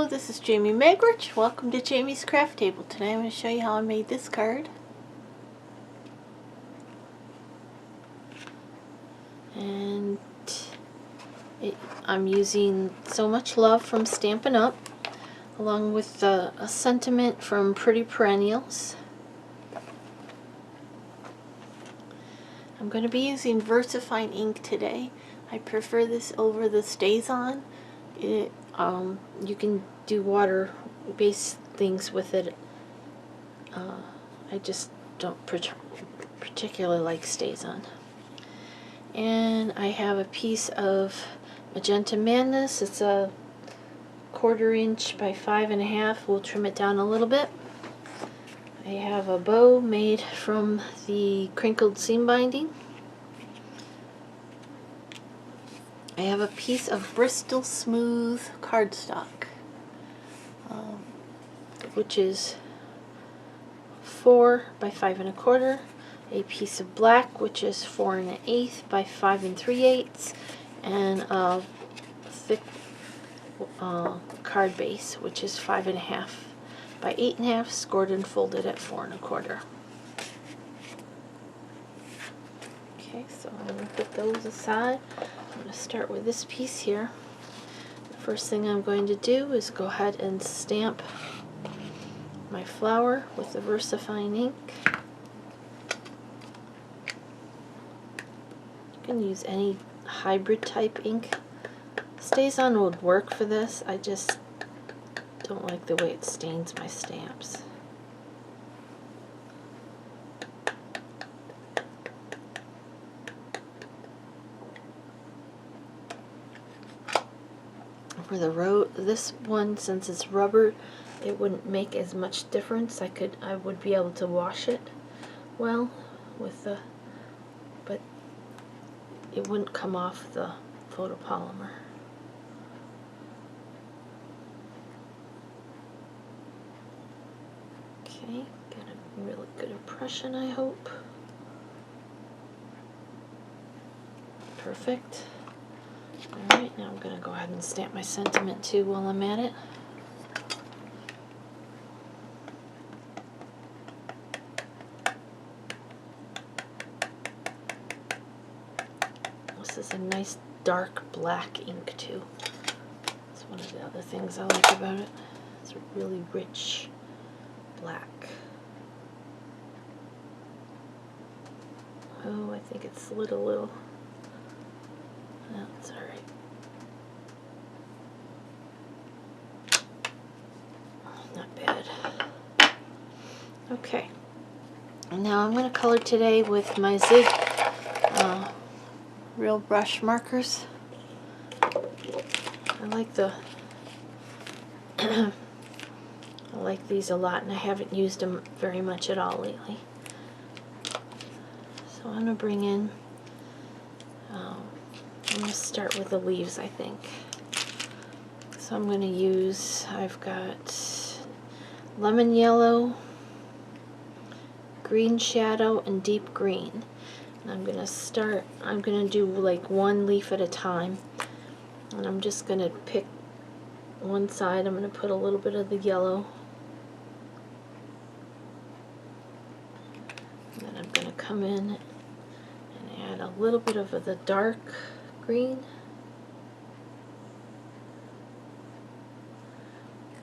Hello, this is Jamie Magwitch. Welcome to Jamie's Craft Table. Today I'm going to show you how I made this card. And I'm using So Much Love from Stampin'Up, along with a sentiment from Pretty Perennials. I'm going to be using VersaFine ink today. I prefer this over the StazOn. You can do water-based things with it. I just don't particularly like StazOn. And I have a piece of Magenta Madness. It's a 1/4 inch by 5.5. We'll trim it down a little bit. I have a bow made from the crinkled seam binding. I have a piece of Bristol smooth cardstock, which is 4 by 5 1/4. A piece of black, which is 4 1/8 by 5 3/8, and a thick card base, which is 5 1/2 by 8 1/2, scored and folded at 4 1/4. Okay, so I'm going to put those aside. I'm going to start with this piece here. The first thing I'm going to do is go ahead and stamp my flower with the VersaFine ink. You can use any hybrid type ink. StazOn would work for this. I just don't like the way it stains my stamps. For this one, since it's rubber, it wouldn't make as much difference. I would be able to wash it well with but it wouldn't come off the photopolymer. Okay, get a really good impression, I hope. Perfect. Alright, now I'm going to go ahead and stamp my sentiment too while I'm at it. This is a nice dark black ink too. That's one of the other things I like about it. It's a really rich black. Oh, I think it slid a little. That's alright. Not bad. Okay. And now I'm going to color today with my Zig real brush markers. I like I like these a lot, and I haven't used them very much at all lately. So I'm going to bring in, I'm going to start with the leaves, I think. So I'm going to use, I've got lemon yellow, green shadow, and deep green. And I'm going to do like one leaf at a time. And I'm just going to pick one side. I'm going to put a little bit of the yellow. And then I'm going to come in and add a little bit of the dark green.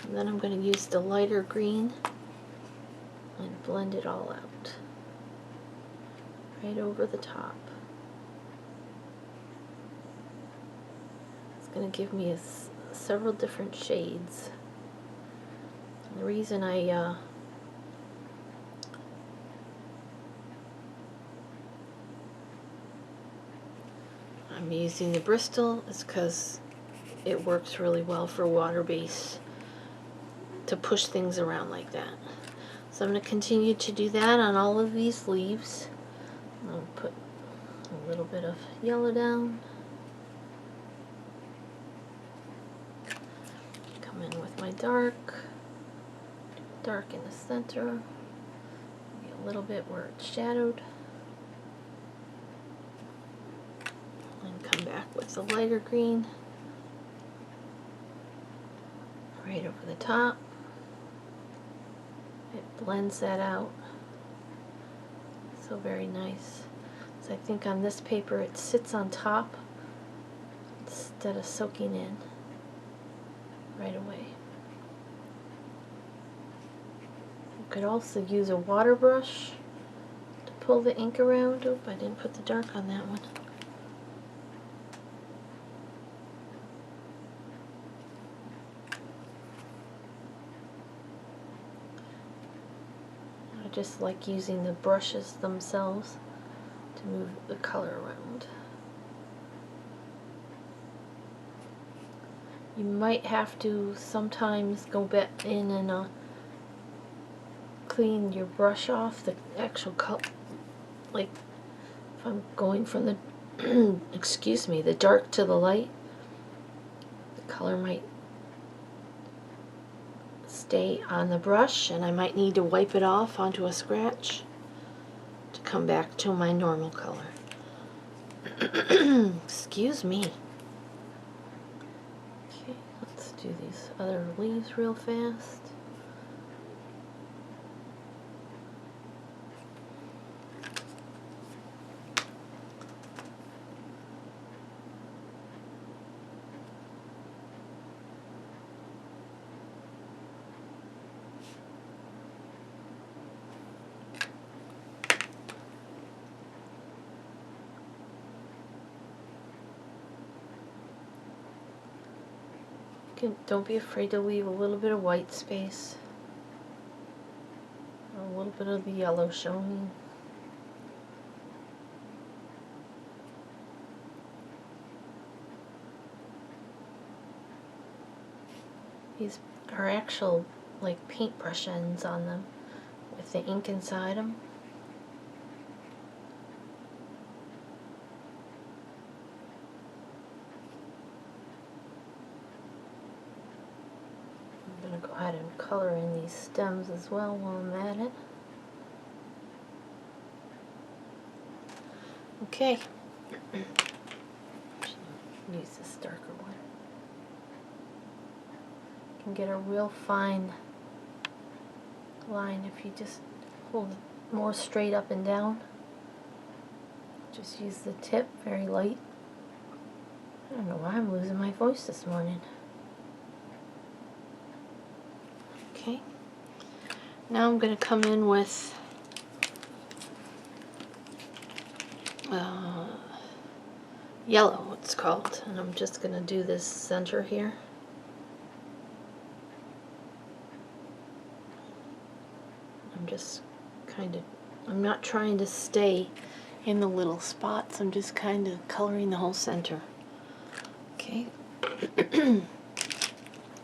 And then I'm going to use the lighter green and blend it all out. Right over the top. It's going to give me several different shades. And the reason I'm using the Bristol is because it works really well for water base to push things around like that. So I'm going to continue to do that on all of these leaves. I'll put a little bit of yellow down. Come in with my dark in the center. Maybe a little bit where it's shadowed. And come back with the lighter green. right over the top. It blends that out. So very nice. So I think on this paper it sits on top instead of soaking in right away. You could also use a water brush to pull the ink around. Oop, I didn't put the dark on that one. I just like using the brushes themselves to move the color around. You might have to sometimes go back in and clean your brush off the actual color. Like if I'm going from the excuse me, the dark to the light, the color might stay on the brush and I might need to wipe it off onto a scratch to come back to my normal color. Excuse me. Okay, let's do these other leaves real fast. Don't be afraid to leave a little bit of white space. A little bit of the yellow showing. These are actual like paintbrush ends on them with the ink inside them. I'm going to go ahead and color in these stems as well while I'm at it. Okay. Use this darker one. You can get a real fine line if you just hold it more straight up and down. Just use the tip very light. I don't know why I'm losing my voice this morning. Okay. Now I'm going to come in with yellow, it's called, and I'm just going to do this center here. I'm not trying to stay in the little spots, I'm just kind of coloring the whole center. Okay. And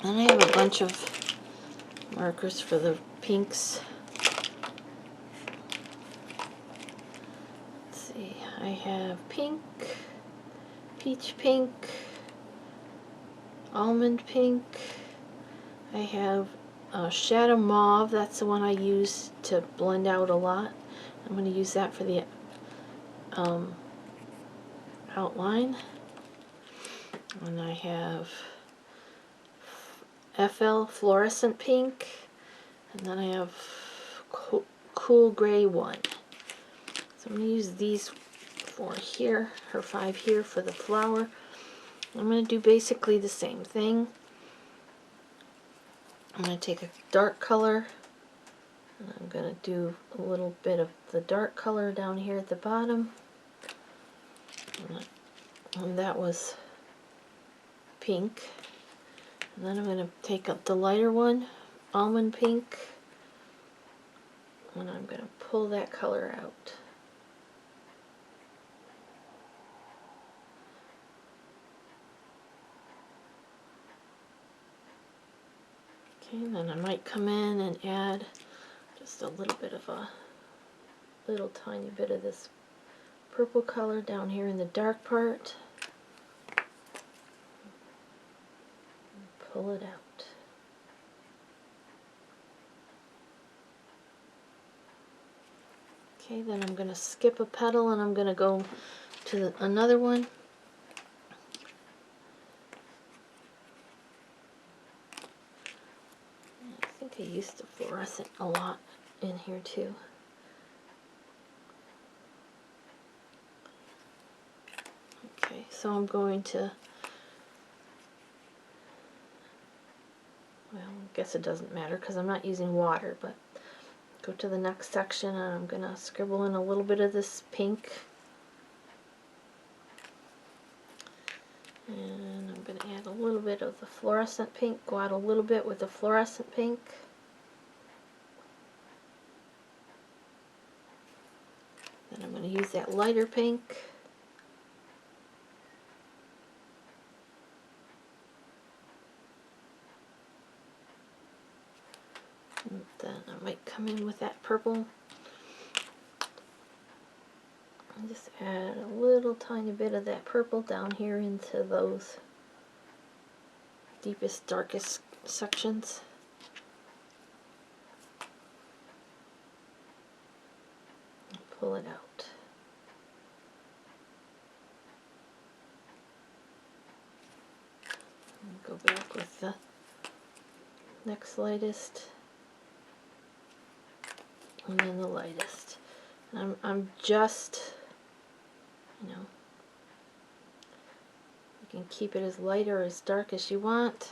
I have a bunch of markers for the pinks. Let's see, I have pink, peach pink, almond pink. I have shadow mauve, that's the one I use to blend out a lot. I'm going to use that for the outline. And I have FL fluorescent pink, and then I have cool gray one. So I'm going to use these 4 here, or 5 here for the flower. I'm going to do basically the same thing. I'm going to take a dark color, and I'm going to do a little bit of the dark color down here at the bottom. And that was pink. And then I'm going to take up the lighter one, almond pink, and I'm going to pull that color out. Okay, then I might come in and add just a little bit of a little tiny bit of this purple color down here in the dark part. Pull it out. Okay, then I'm going to skip a petal and I'm going to go to another one. I used the fluorescent a lot in here too. Okay, so I'm going to, well, I guess it doesn't matter because I'm not using water, but go to the next section and I'm going to scribble in a little bit of this pink. And I'm going to add a little bit of the fluorescent pink, go out a little bit with the fluorescent pink. Then I'm going to use that lighter pink. And then I might come in with that purple. And just add a little tiny bit of that purple down here into those deepest, darkest sections. And pull it out. And go back with the next lightest. And then the lightest. I'm just, you know, you can keep it as light or as dark as you want.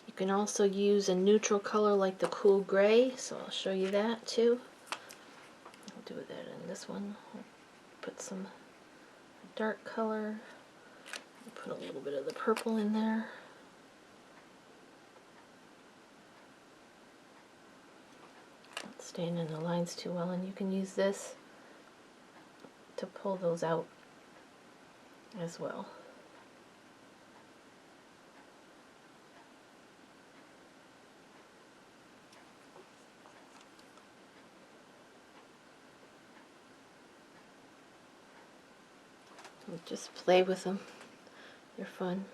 You can also use a neutral color like the cool gray, so I'll show you that too. I'll do that in this one. I'll put some dark color, put a little bit of the purple in there. Not staying in the lines too well, and you can use this to pull those out as well. Just play with them. They're fun.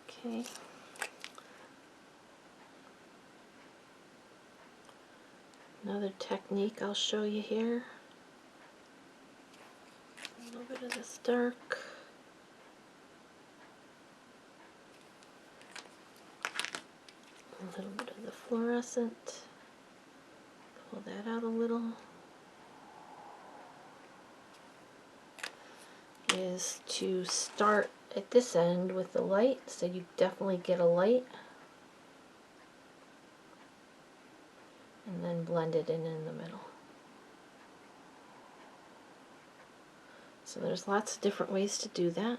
Okay. Another technique I'll show you here. A little bit of this dark. A little bit of the fluorescent. Pull that out a little. Is to start at this end with the light, so you definitely get a light, and then blend it in the middle. So there's lots of different ways to do that.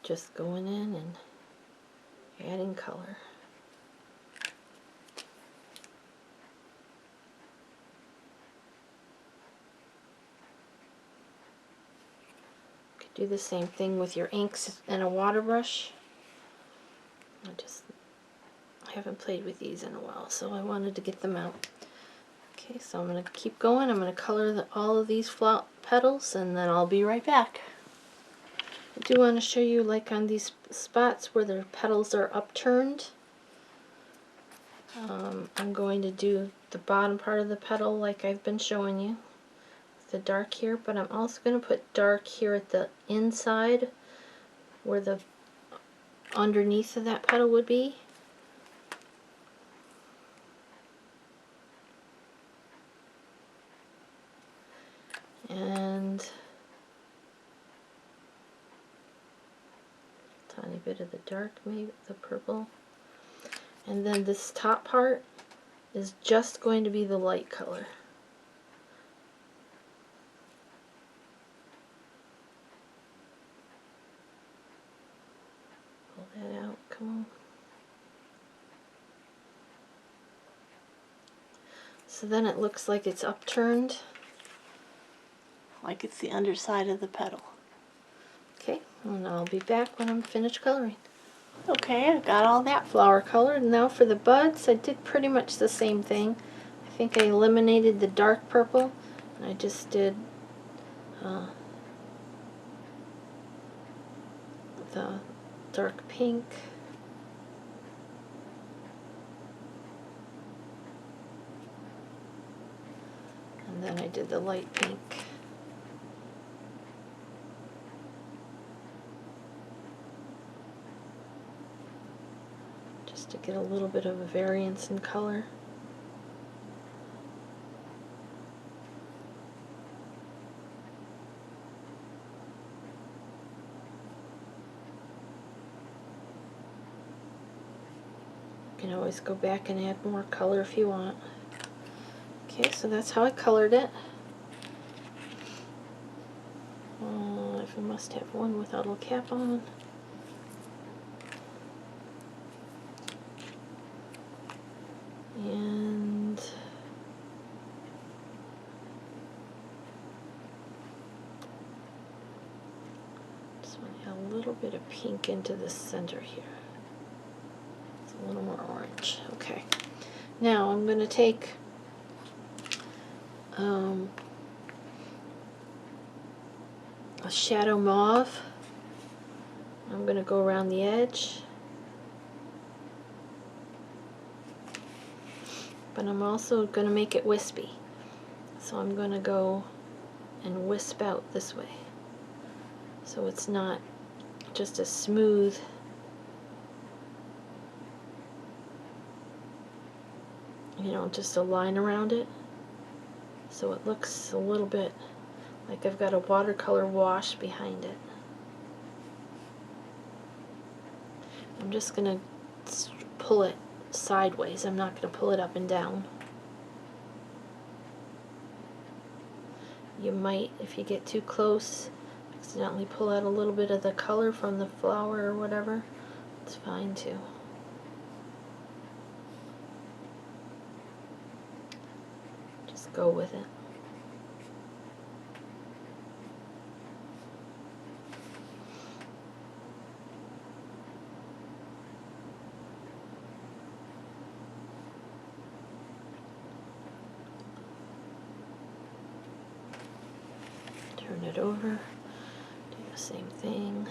Just going in and adding color. You could do the same thing with your inks and a water brush. I haven't played with these in a while, so I wanted to get them out. Okay, so I'm going to keep going. I'm going to color all of these petals, and then I'll be right back. I do want to show you, like on these spots where the petals are upturned, I'm going to do the bottom part of the petal like I've been showing you, the dark here, but I'm also going to put dark here at the inside where the underneath of that petal would be. And tiny bit of the dark, maybe the purple. And then this top part is just going to be the light color. Pull that out, come on. So then it looks like it's upturned, like it's the underside of the petal. Okay, and I'll be back when I'm finished coloring. Okay, I got all that flower colored. Now for the buds, I did pretty much the same thing. I think I eliminated the dark purple, and I just did the dark pink. And then I did the light pink. Just to get a little bit of a variance in color. You can always go back and add more color if you want. Okay, so that's how I colored it. I must have one without a cap on. And just want to add a little bit of pink into the center here. It's a little more orange. Okay. Now I'm going to take a shadow mauve. I'm going to go around the edge. But I'm also going to make it wispy. So I'm going to go and wisp out this way. So it's not just a smooth just a line around it. So it looks a little bit like I've got a watercolor wash behind it. I'm just going to pull it sideways. I'm not going to pull it up and down. You might, if you get too close, accidentally pull out a little bit of the color from the flower or whatever. It's fine too. Just go with it. Turn it over, do the same thing.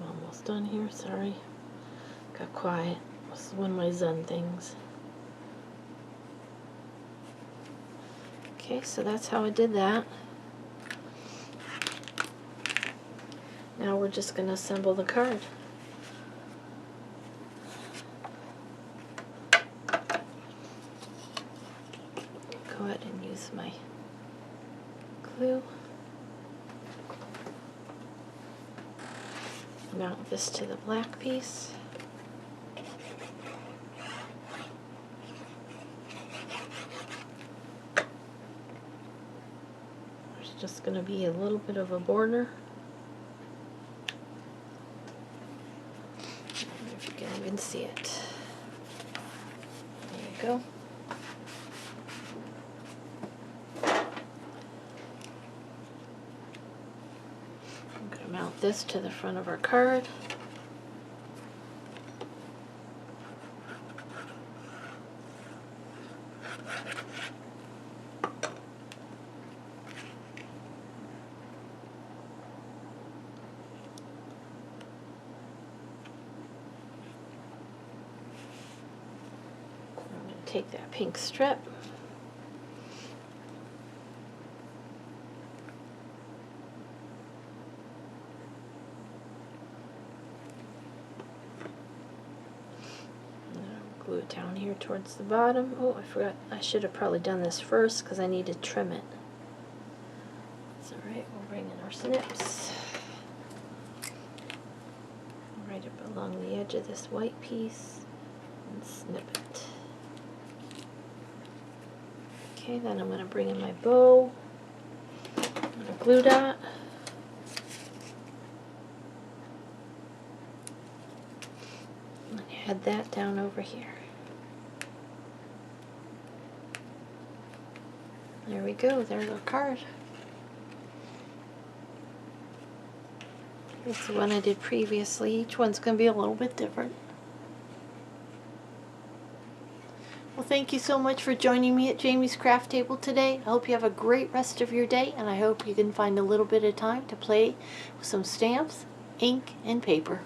Almost done here, sorry. Got quiet. This is one of my Zen things. Okay, so that's how I did that. Now we're just going to assemble the card. Go ahead and use my glue. Mount this to the black piece. There's just going to be a little bit of a border. I don't know if you can even see it. There you go. I'm going to mount this to the front of our card. I'm going to take that pink strip. Glue it down here towards the bottom. Oh, I forgot. I should have probably done this first because I need to trim it. It's alright. We'll bring in our snips. Right up along the edge of this white piece and snip it. Okay, then I'm going to bring in my bow, and a glue dot. And head that down over here. There we go, there's our card. It's the one I did previously. Each one's going to be a little bit different. Well, thank you so much for joining me at Jamie's Craft Table today. I hope you have a great rest of your day, and I hope you can find a little bit of time to play with some stamps, ink, and paper.